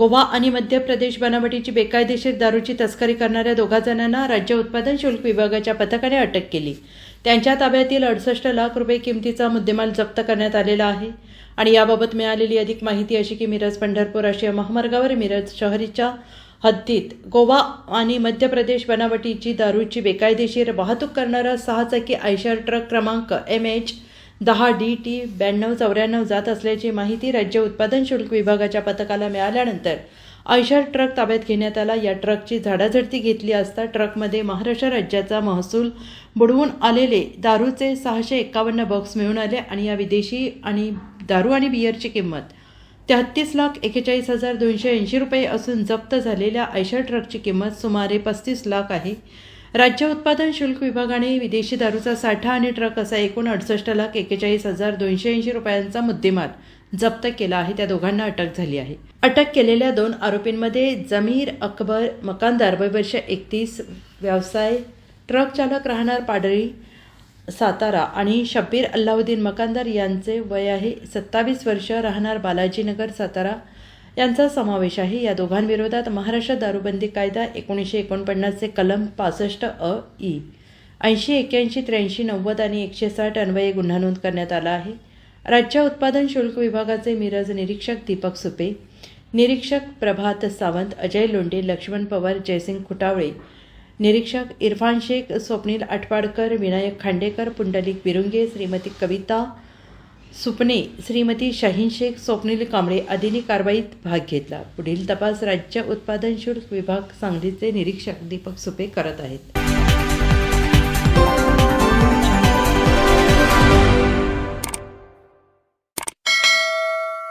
गोवा आणि मध्य प्रदेश बनावटीची बेकायदेशीर दारूची तस्करी करणाऱ्या 2 जणांना राज्य उत्पादन शुल्क विभागाच्या पथकाने अटक केली। त्यांच्या ताब्यातील 68 लाख रुपये किमतीचा मुद्देमाल जप्त करण्यात आलेला आहे आणि याबाबत मिळालेली अधिक माहिती अशी की मिरज पंढरपूर राष्ट्रीय महामार्गावर मिरज शहरीच्या हद्दीत गोवा आणि मध्य प्रदेश बनावटीची दारूची बेकायदेशीर वाहतूक करणारा 6 चाकी आयशर ट्रक क्रमांक MH10DT 9294 जात असल्याची माहिती राज्य उत्पादन शुल्क विभागाच्या पथकाला मिळाल्यानंतर आयशर ट्रक ताब्यात घेण्यात आला। या ट्रकची झाडाझडती घेतली असता ट्रकमध्ये महाराष्ट्र राज्याचा महसूल बुडवून आलेले दारूचे 651 बॉक्स मिळून आले आणि या विदेशी आणि दारू आणि बियरची किंमत 33,41,280 रुपये असून जप्त झालेल्या आयशर ट्रकची किंमत सुमारे 35 लाख आहे। राज्य उत्पादन शुल्क विभागाने विदेशी दारूचा साठा आणि ट्रक असा एकूण 68,41,280 रुपयांचा मुद्देमाल जप्त केला आहे। त्या दोघांना अटक झाली आहे। अटक केलेल्या 2 आरोपींमध्ये जमीर अकबर मकानदार वय वर्ष 31 व्यवसाय ट्रक चालक राहणार पाडळी सातारा आणि शब्बीर अल्लाउद्दीन मकानदार यांचे वय आहे 27 वर्ष राहणार बालाजीनगर सातारा यांचा समावेश आहे। या दोघांविरोधात महाराष्ट्र दारूबंदी कायदा 1949 चे कलम 65 अ ई 80 81 83 90 आणि 160 अन्वये गुन्हा नोंद करण्यात आला आहे। राज्य उत्पादन शुल्क विभागाचे मिरज निरीक्षक दीपक सुपे, निरीक्षक प्रभात सावंत, अजय लोंढे, लक्ष्मण पवार, जयसिंग खुटावळे, निरीक्षक इरफान शेख, स्वप्नील आटपाडकर, विनायक खांडेकर, पुंडलिक बिरुंगे, श्रीमती कविता सुपणे, श्रीमती शाहीन शेख, स्वप्नील कांबळे आदींनी कारवाईत भाग घेतला। पुढील तपास राज्य उत्पादन शुल्क विभाग सांगलीचे निरीक्षक दीपक सुपे करत आहेत।